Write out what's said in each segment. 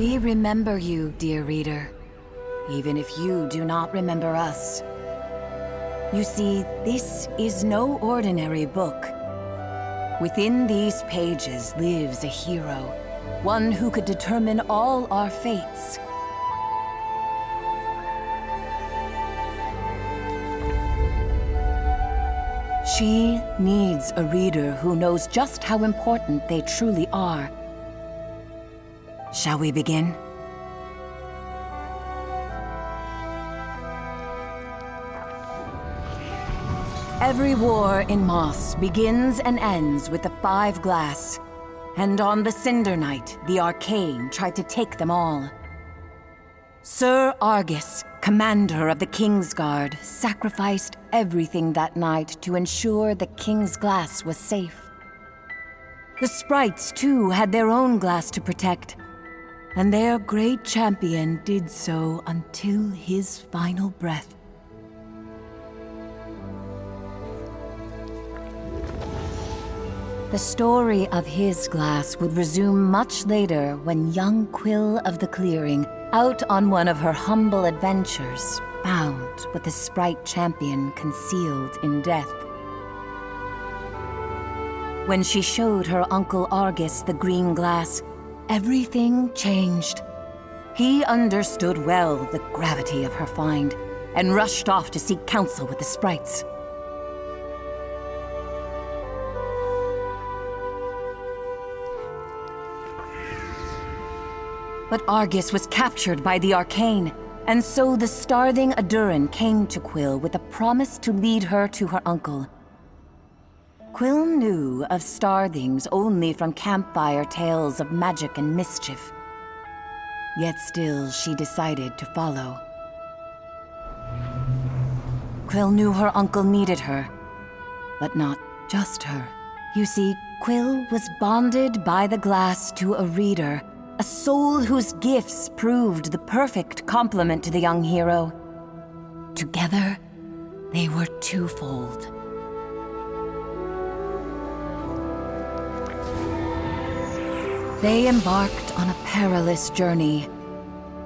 We remember you, dear reader, even if you do not remember us. You see, this is no ordinary book. Within these pages lives a hero, one who could determine all our fates. She needs a reader who knows just how important they truly are. Shall we begin? Every war in Moss begins and ends with the Five Glass. And on the Cinder Night, the Arcane tried to take them all. Sir Argus, commander of the King's Guard, sacrificed everything that night to ensure the King's Glass was safe. The sprites, too, had their own glass to protect, and their great champion did so until his final breath. The story of his glass would resume much later when young Quill of the Clearing, out on one of her humble adventures, found what the sprite champion concealed in death. When she showed her uncle Argus the green glass, everything changed. He understood well the gravity of her find and rushed off to seek counsel with the sprites. But Argus was captured by the Arcane, and so the starving Adurin came to Quill with a promise to lead her to her uncle. Quill knew of starthings only from campfire tales of magic and mischief. Yet still she decided to follow. Quill knew her uncle needed her, but not just her. You see, Quill was bonded by the glass to a reader, a soul whose gifts proved the perfect complement to the young hero. Together, they were twofold. They embarked on a perilous journey.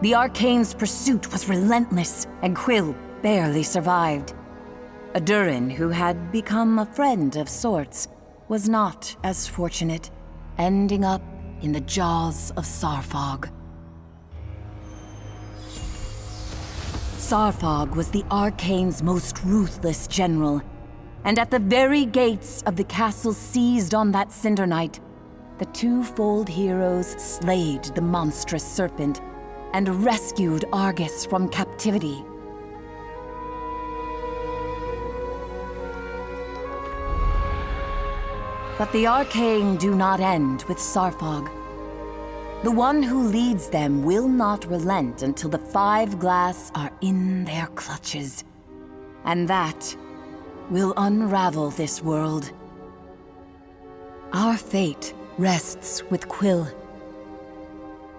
The Arcane's pursuit was relentless, and Quill barely survived. Adurin, who had become a friend of sorts, was not as fortunate, ending up in the jaws of Sarfog. Sarfog was the Arcane's most ruthless general, and at the very gates of the castle seized on that Cinder Night, the twofold heroes slayed the monstrous serpent and rescued Argus from captivity. But the Arcane do not end with Sarfog. The one who leads them will not relent until the Five Glass are in their clutches. And that will unravel this world. Our fate rests with Quill.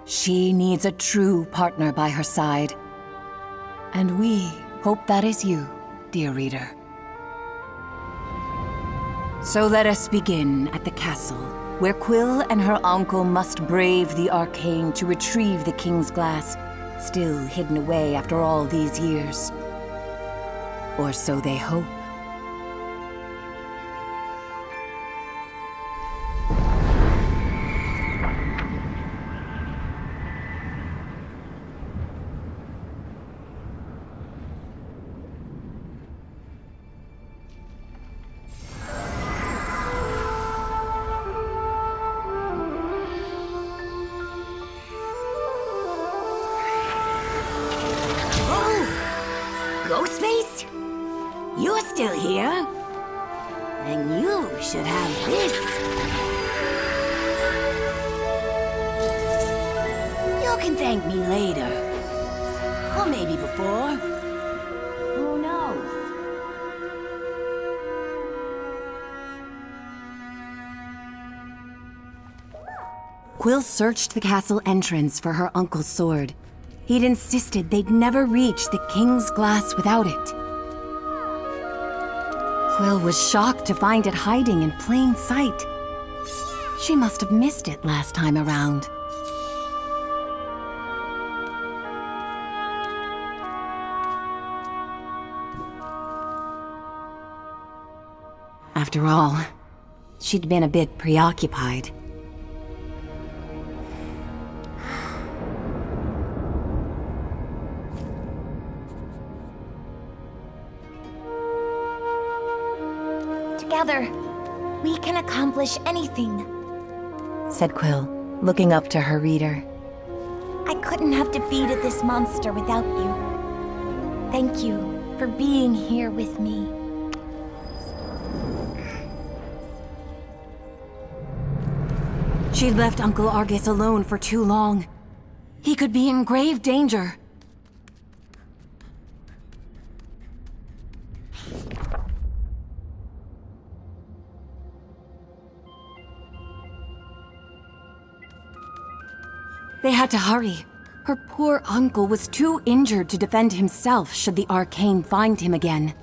She needs a true partner by her side. And we hope that is you, dear reader. So let us begin at the castle, where Quill and her uncle must brave the Arcane to retrieve the King's Glass, still hidden away after all these years. Or so they hope. Ghostface? You're still here? Then you should have this. You can thank me later. Or maybe before. Who knows? Quill searched the castle entrance for her uncle's sword. He'd insisted they'd never reach the King's Glass without it. Quill was shocked to find it hiding in plain sight. She must have missed it last time around. After all, she'd been a bit preoccupied. Together, we can accomplish anything, said Quill, looking up to her reader. I couldn't have defeated this monster without you. Thank you for being here with me. She'd left Uncle Argus alone for too long. He could be in grave danger. They had to hurry. Her poor uncle was too injured to defend himself should the Arcane find him again.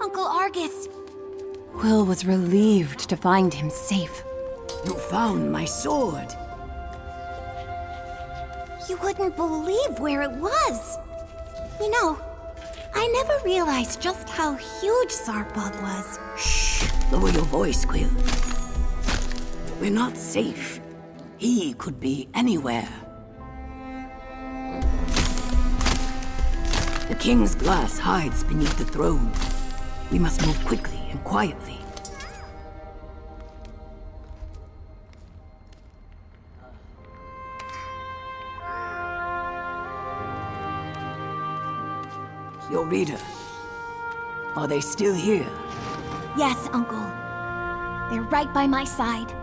Uncle Argus! Quill was relieved to find him safe. You found my sword. You wouldn't believe where it was. You know, I never realized just how huge Zartbog was. Shh! Lower your voice, Quill. We're not safe. He could be anywhere. The king's glass hides beneath the throne. We must move quickly and quietly. Your reader. Are they still here? Yes, Uncle. They're right by my side.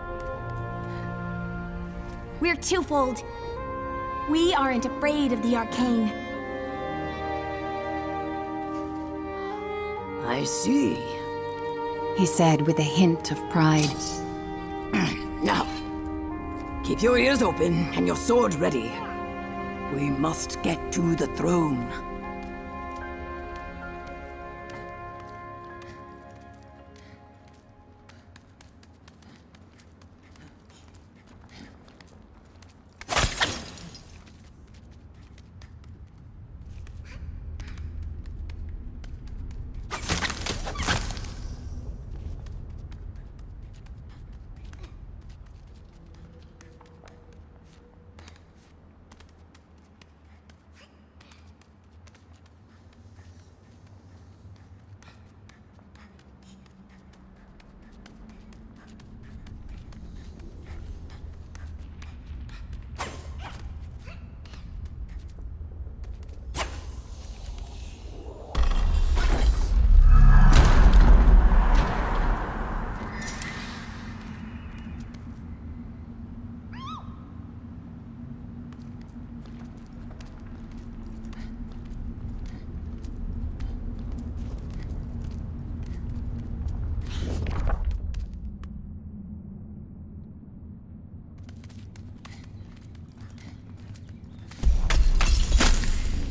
We're twofold. We aren't afraid of the arcane. I see. He said with a hint of pride. Now, keep your ears open and your sword ready. We must get to the throne.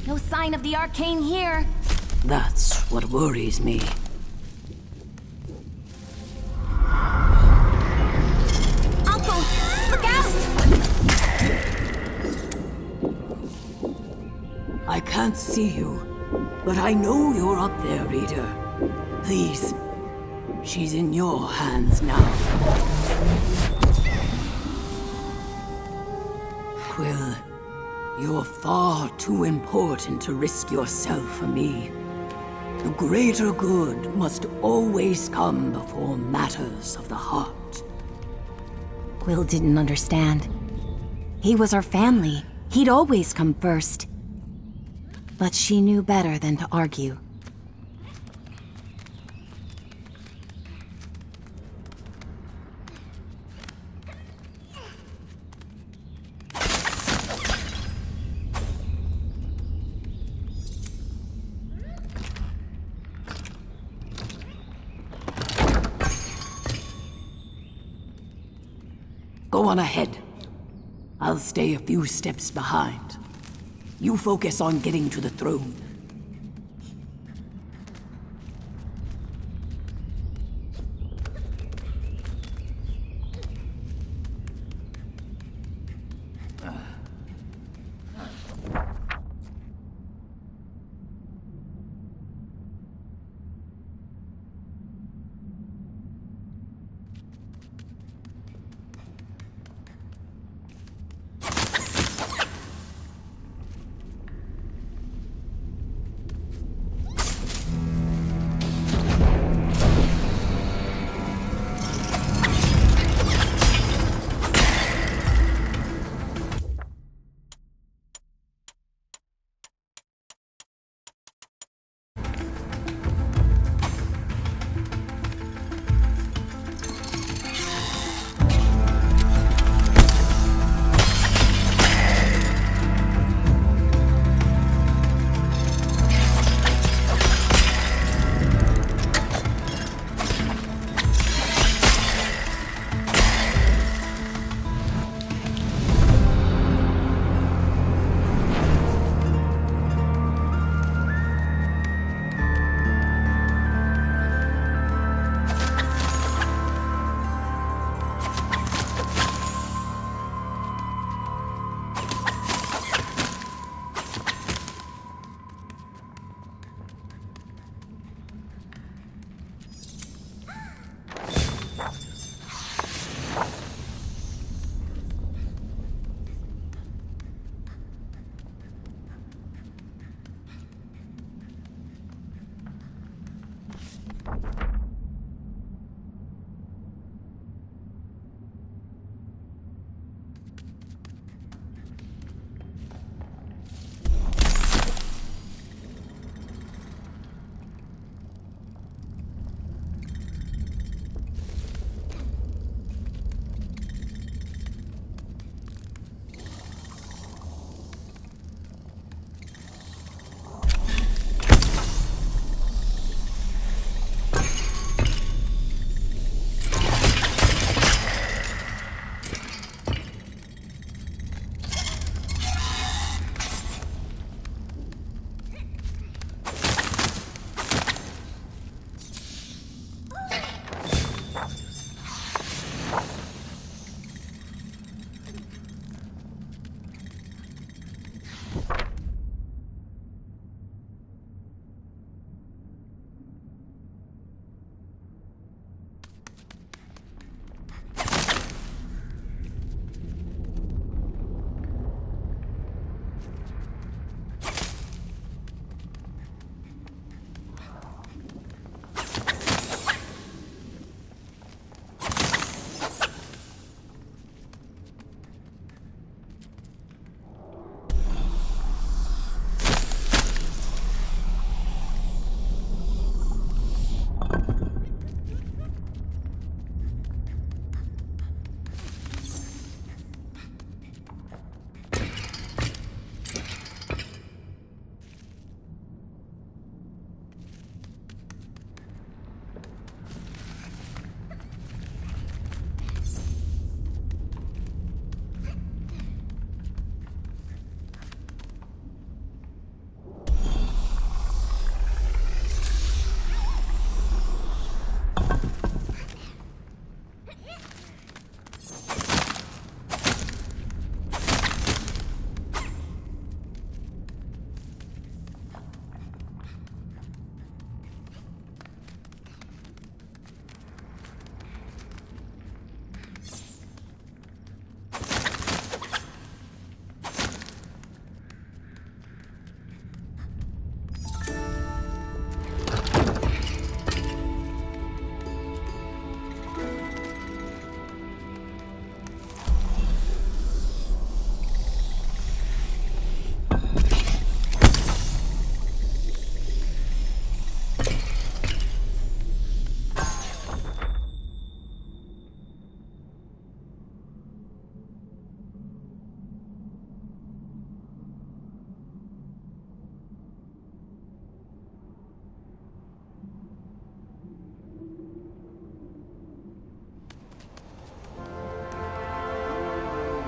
No sign of the arcane here. That's what worries me. Uncle, look out! I can't see you, but I know you're up there, reader. Please, she's in your hands now. Quill, you're far too important to risk yourself for me. The greater good must always come before matters of the heart. Quill didn't understand. He was her family. He'd always come first. But she knew better than to argue. Go on ahead. I'll stay a few steps behind. You focus on getting to the throne.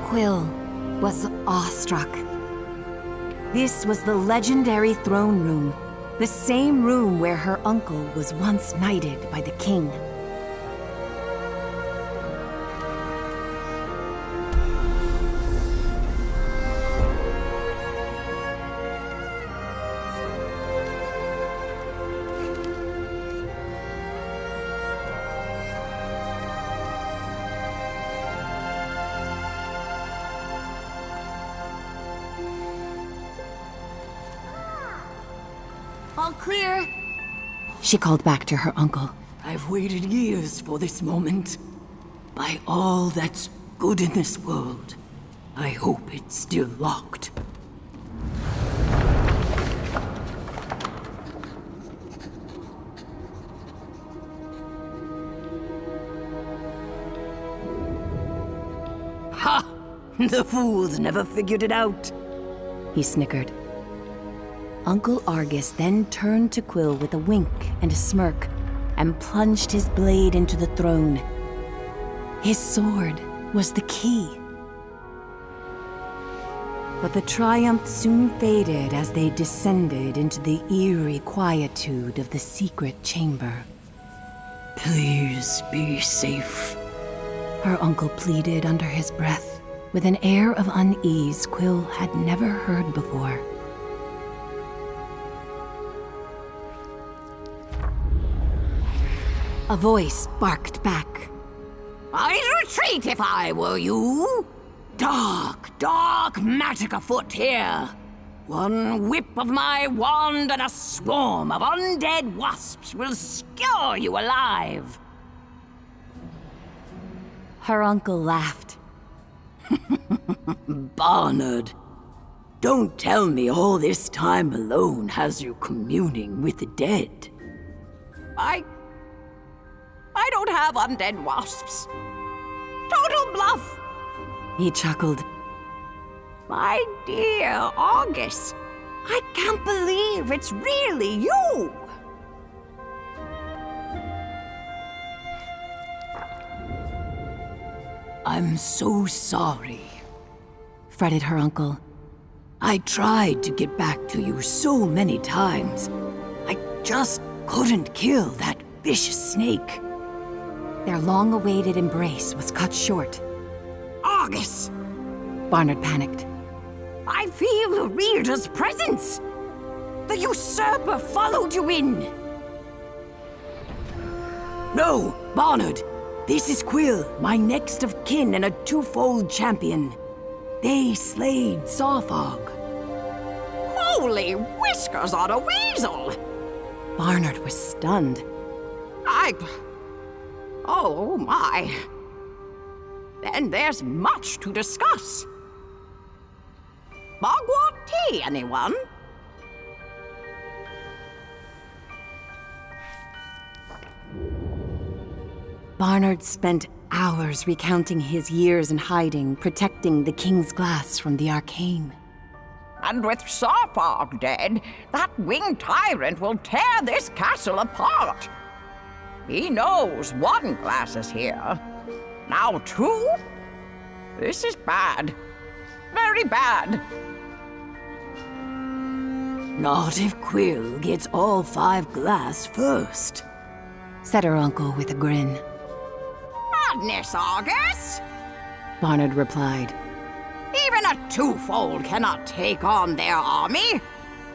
Quill was awestruck. This was the legendary throne room, the same room where her uncle was once knighted by the king. All clear. She called back to her uncle. I've waited years for this moment. By all that's good in this world, I hope it's still locked. Ha! The fools never figured it out. He snickered. Uncle Argus then turned to Quill with a wink and a smirk, and plunged his blade into the throne. His sword was the key. But the triumph soon faded as they descended into the eerie quietude of the secret chamber. Please be safe. Her uncle pleaded under his breath, with an air of unease Quill had never heard before. A voice barked back. I'd retreat if I were you. Dark magic afoot here. One whip of my wand and a swarm of undead wasps will skewer you alive. Her uncle laughed. Barnard, don't tell me all this time alone has you communing with the dead. I don't have undead wasps. Total bluff. He chuckled. My dear August, I can't believe it's really you. I'm so sorry, Fretted her uncle. I tried to get back to you so many times. I just couldn't kill that vicious snake. Their long-awaited embrace was cut short. August, Barnard panicked. I feel the reader's presence. The usurper followed you in. No, Barnard. This is Quill, my next of kin and a twofold champion. They slayed Sawfog. Holy whiskers on a weasel! Barnard was stunned. Oh my. Then there's much to discuss. Bogwart tea, anyone? Barnard spent hours recounting his years in hiding, protecting the King's Glass from the arcane. And with Sawfog dead, that winged tyrant will tear this castle apart. He knows one glass is here. Now two? This is bad. Very bad. Not if Quill gets all 5 glass first, Said her uncle with a grin. Madness, Argus! Barnard replied. Even a twofold cannot take on their army.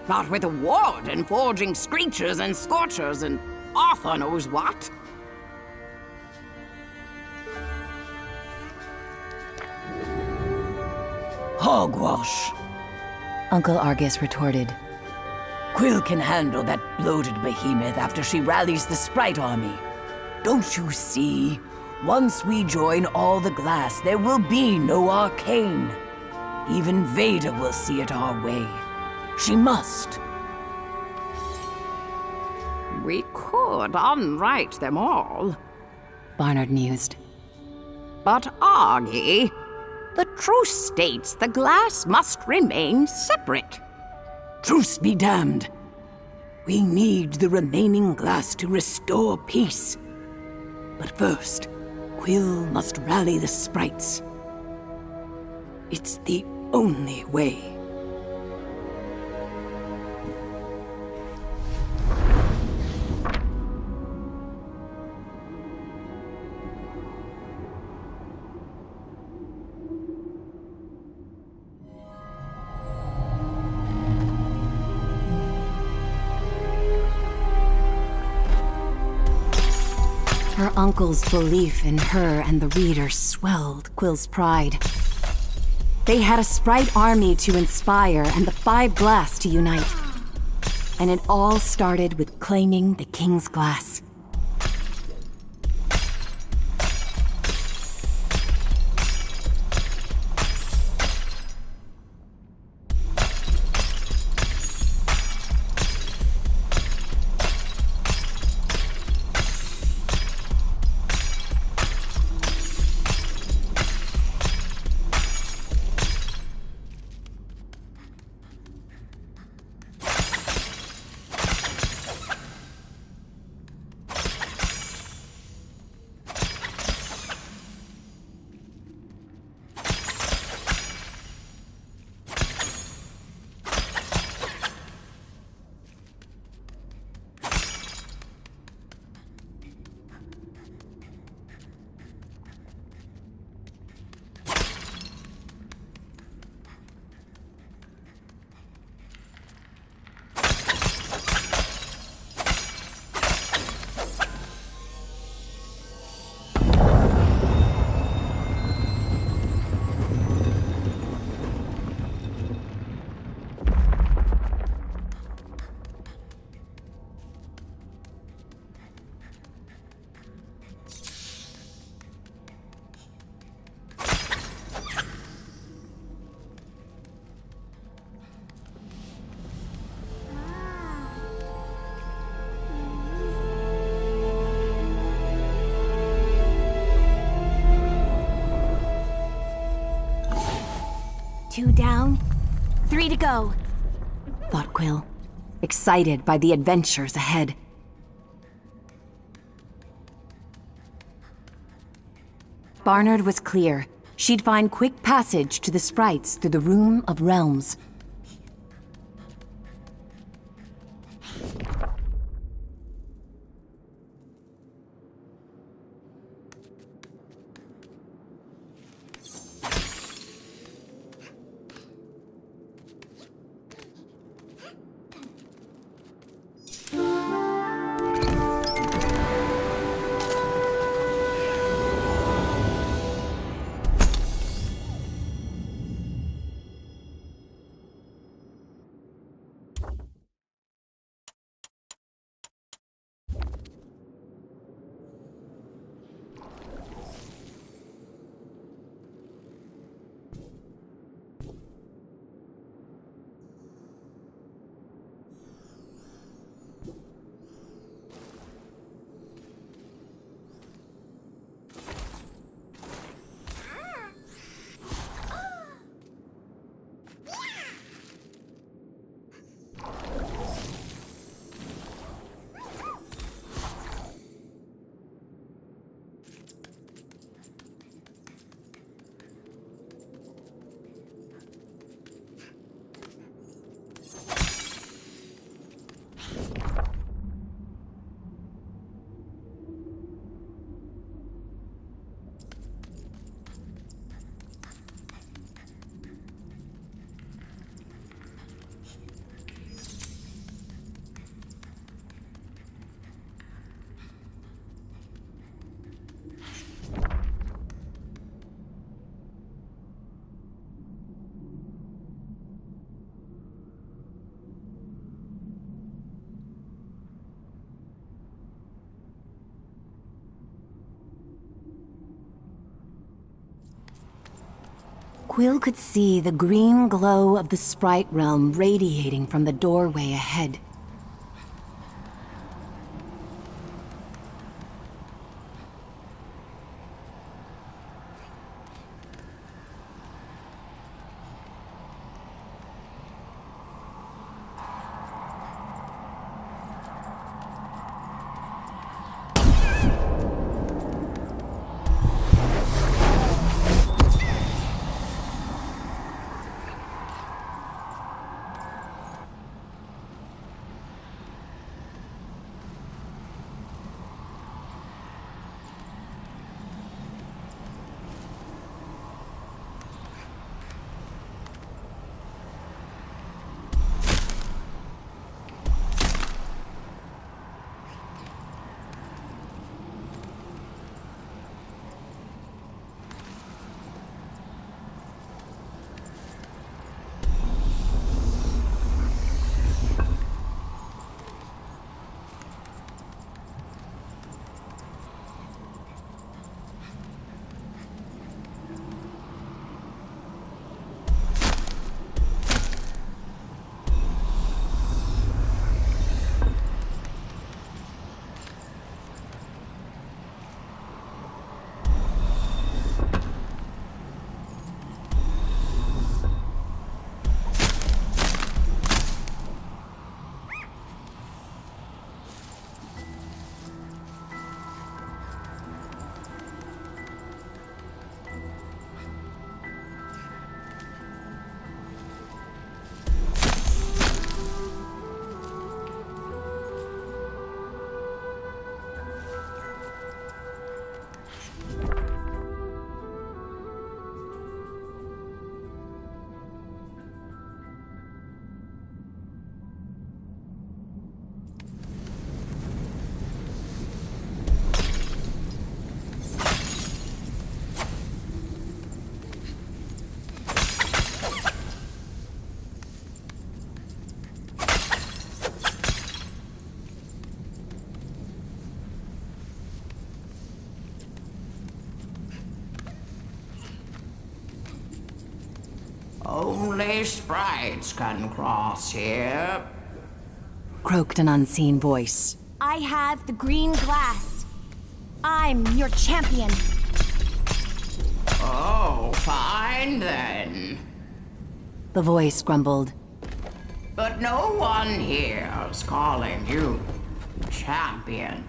Not with a warden forging screechers and scorchers and Arthur knows what. Hogwash, Uncle Argus retorted. Quill can handle that bloated behemoth after she rallies the Sprite army. Don't you see? Once we join all the glass, there will be no arcane. Even Veda will see it our way. She must. We could unwrite them all. Barnard mused. But Argy, the truce states the glass must remain separate. Truce be damned. We need the remaining glass to restore peace. But first, Quill must rally the sprites. It's the only way. Her uncle's belief in her and the reader swelled Quill's pride. They had a Sprite army to inspire and the 5 glass to unite. And it all started with claiming the King's Glass. 2 down. 3 to go. thought Quill, excited by the adventures ahead. Barnard was clear. She'd find quick passage to the sprites through the Room of Realms. Quill could see the green glow of the sprite realm radiating from the doorway ahead. Only sprites can cross here. Croaked an unseen voice. I have the green glass. I'm your champion. Oh, fine then. the voice grumbled. But no one here's calling you champion.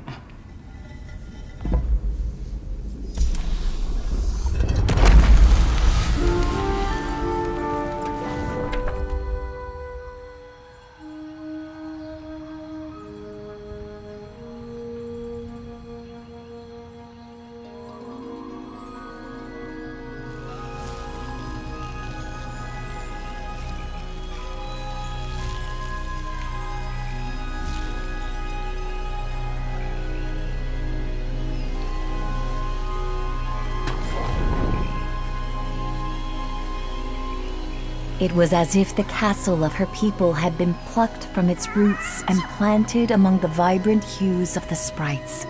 It was as if the castle of her people had been plucked from its roots and planted among the vibrant hues of the sprites.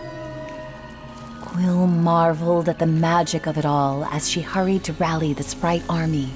Quill marveled at the magic of it all as she hurried to rally the sprite army.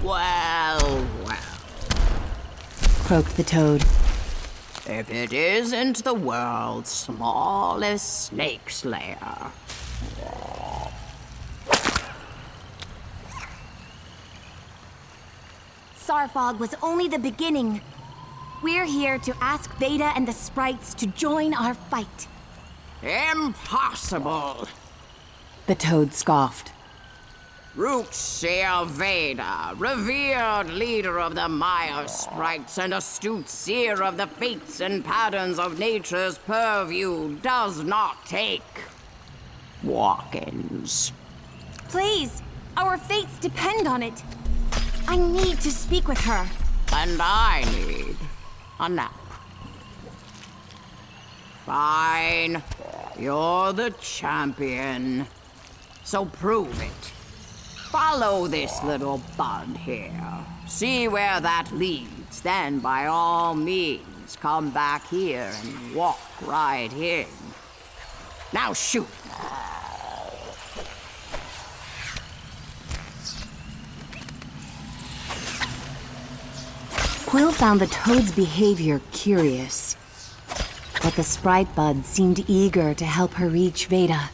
Well, Croaked the toad. if it isn't the world's smallest snake slayer. Sarfog was only the beginning. We're here to ask Veda and the sprites to join our fight. Impossible! The toad scoffed. Root Seer Veda, revered leader of the Maya sprites and astute seer of the fates and patterns of nature's purview, does not take walk-ins. Please, our fates depend on it. I need to speak with her. And I need a nap. Fine. You're the champion. So prove it. Follow this little bud here. See where that leads. Then, by all means, come back here and walk right in. Now shoot. Quill found the toad's behavior curious, but the sprite bud seemed eager to help her reach Veda.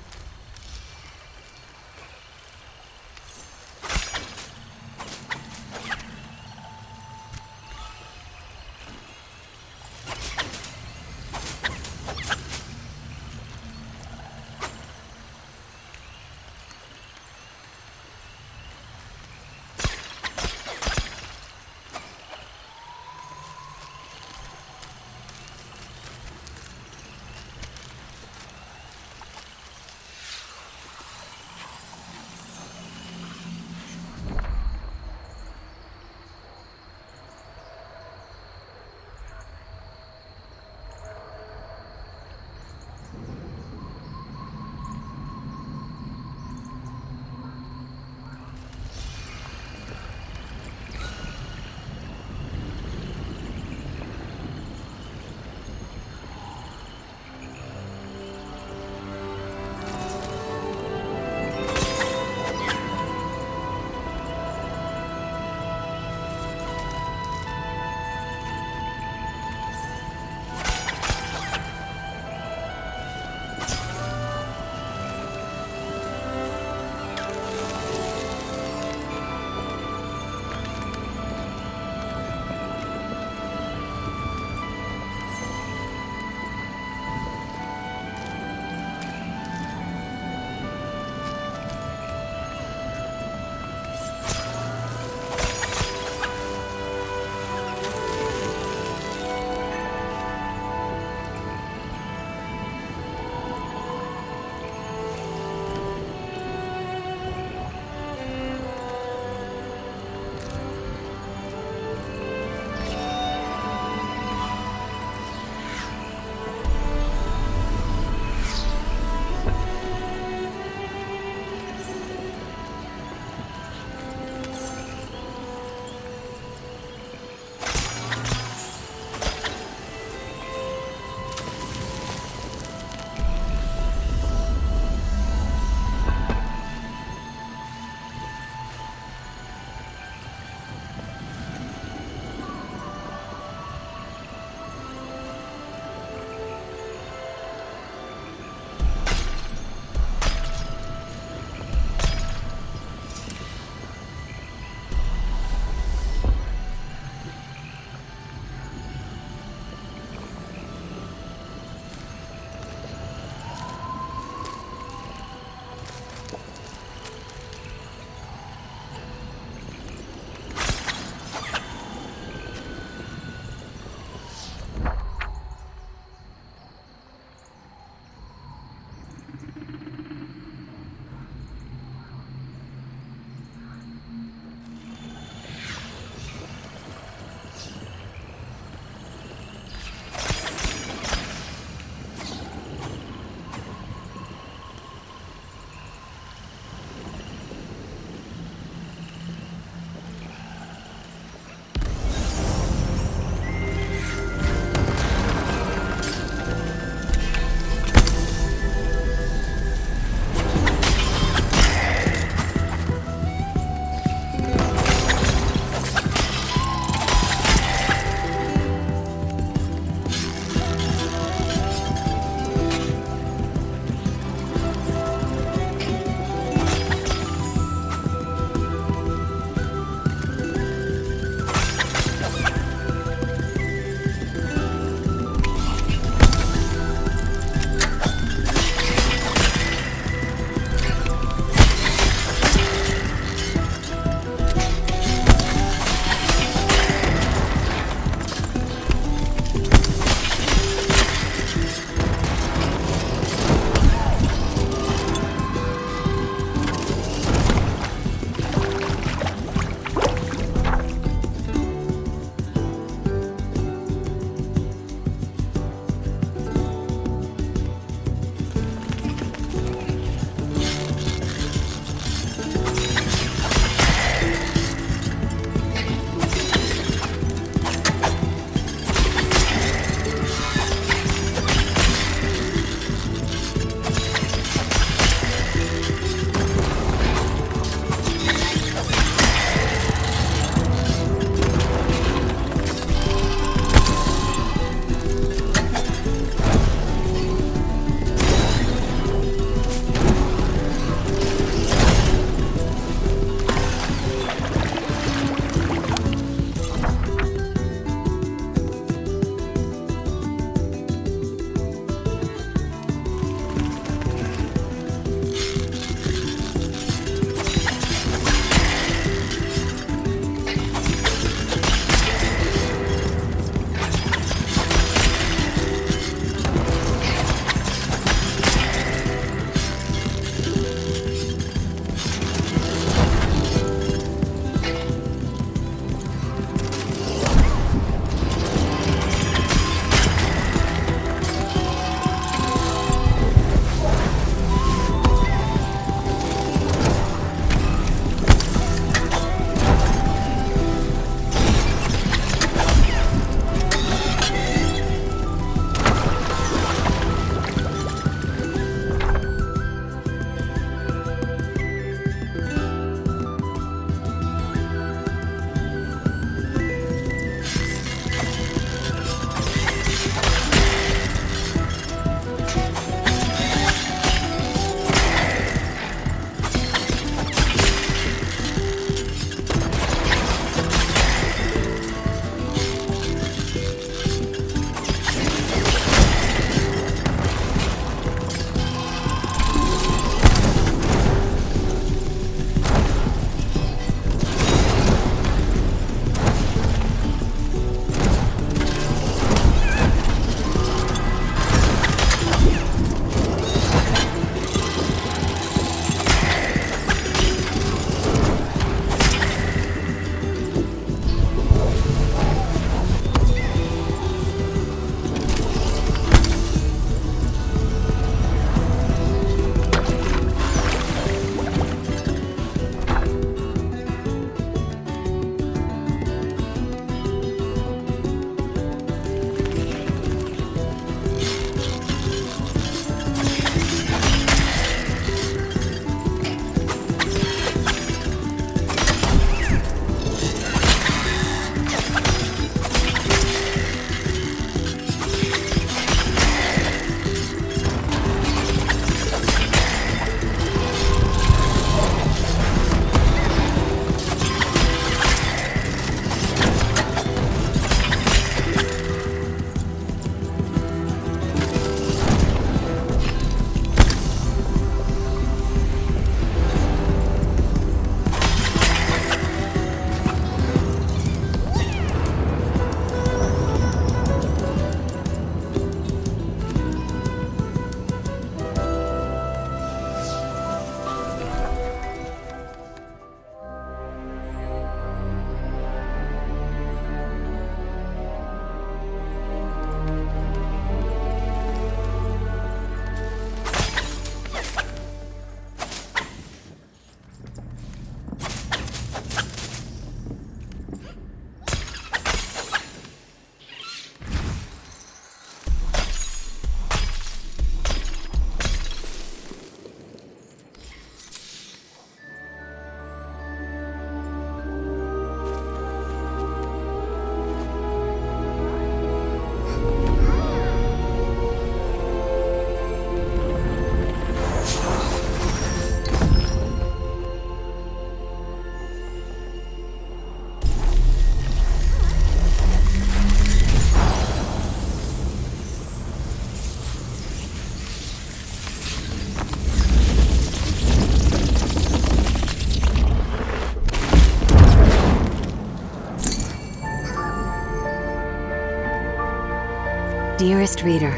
dearest reader,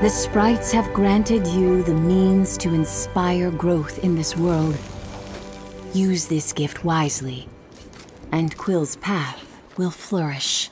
the sprites have granted you the means to inspire growth in this world. Use this gift wisely, and Quill's path will flourish.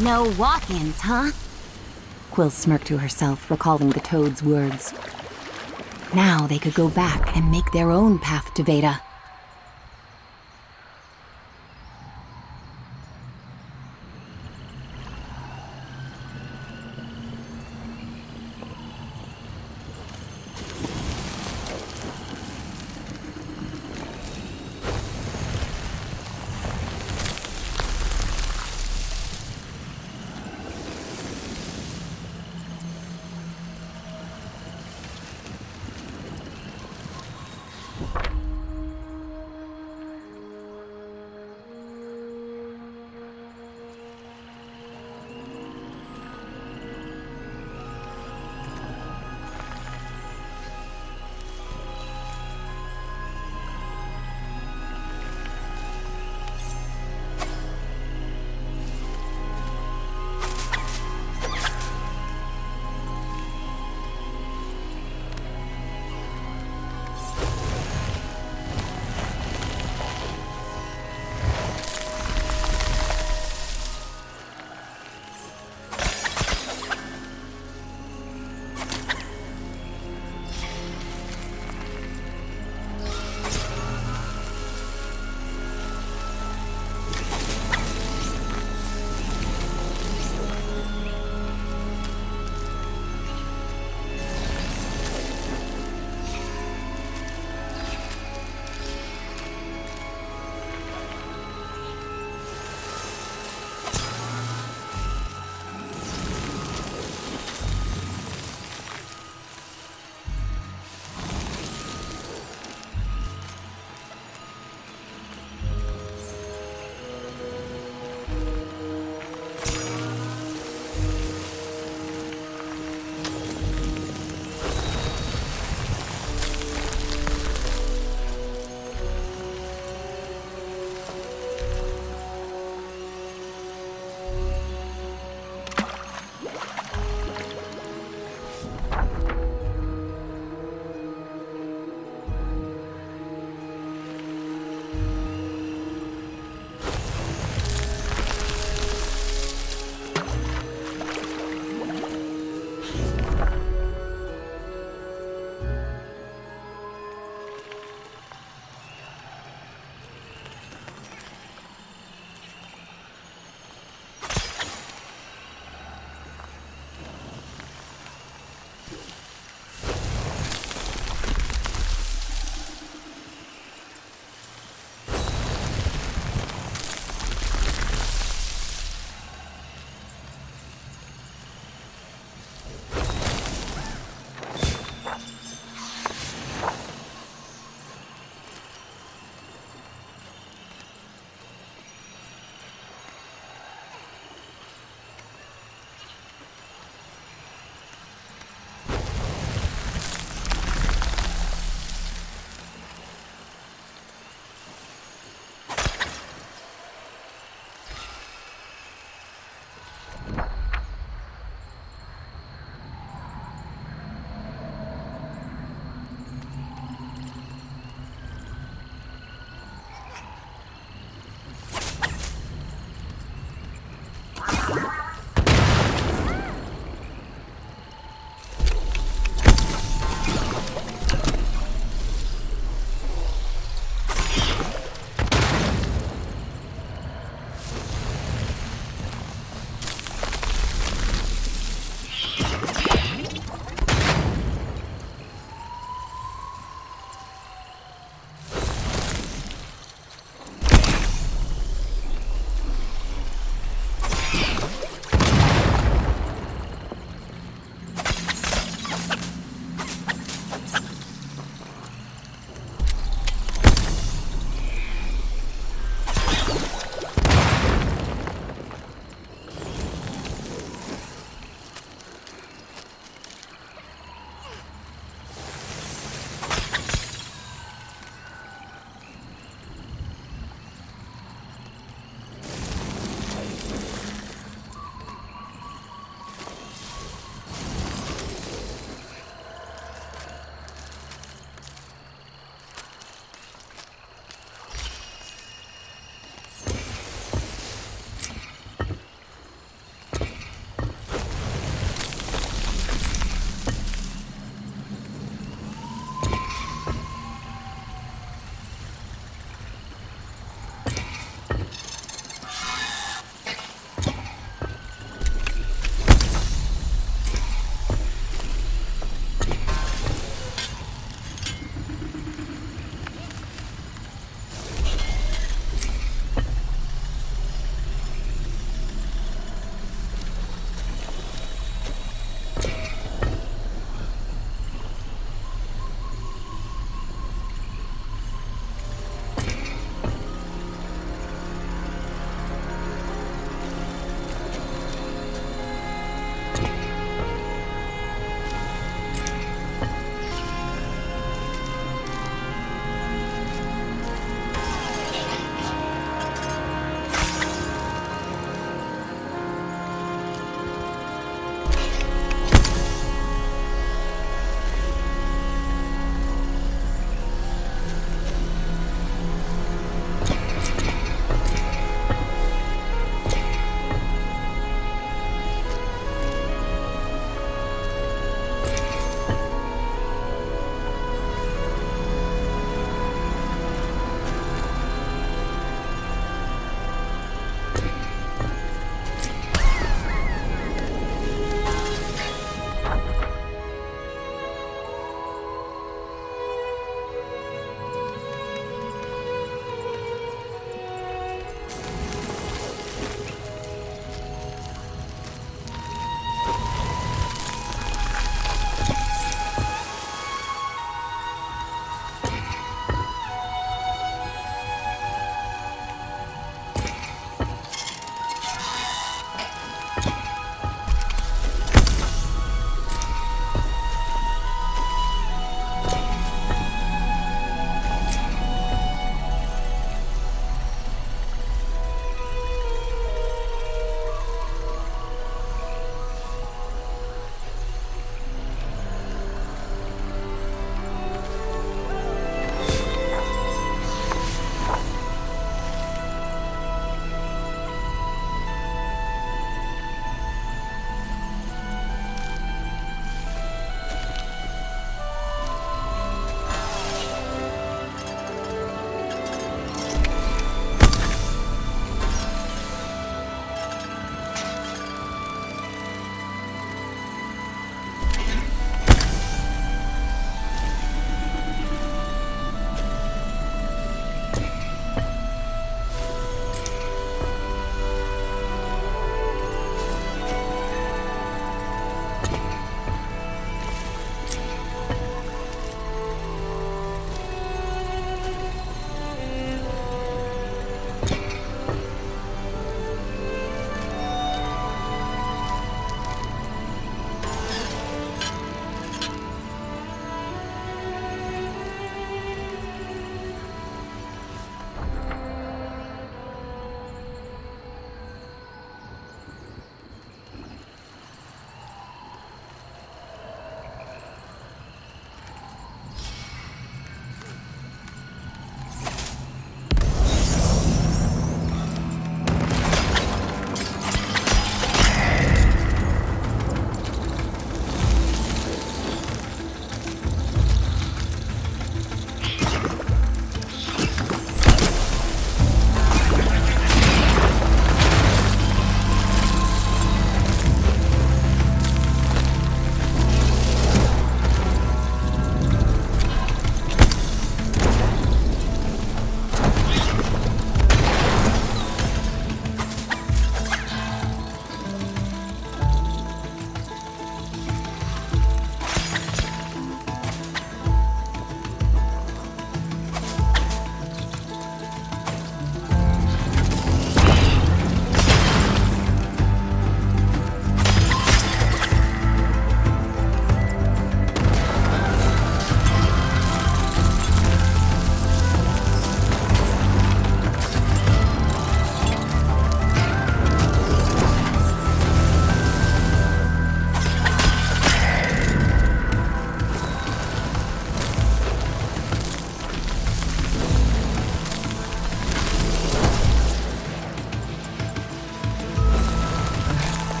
No walk-ins, huh? Quill smirked to herself, recalling the toad's words. Now they could go back and make their own path to Veda.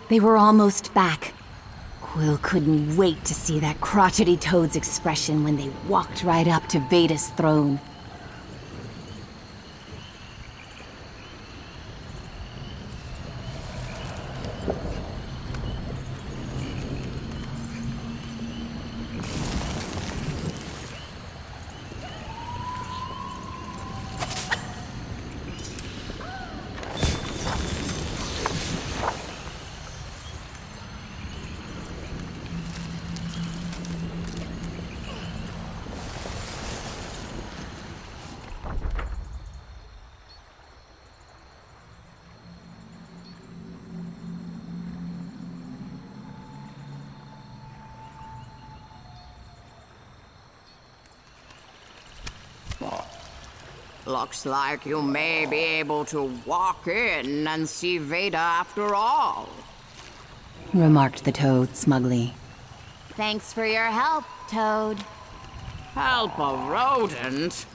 They were almost back. Quill couldn't wait to see that crotchety toad's expression when they walked right up to Veda's throne. Looks like you may be able to walk in and see Veda after all. Remarked the toad smugly. Thanks for your help, Toad. Help a rodent?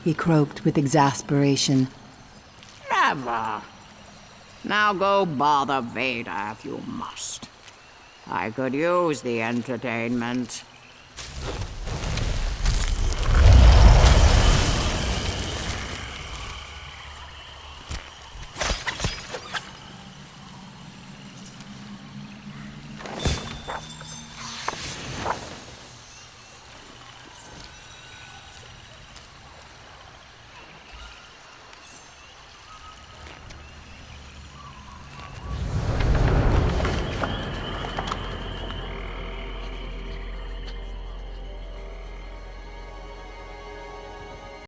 He croaked with exasperation. Never. Now go bother Veda if you must. I could use the entertainment.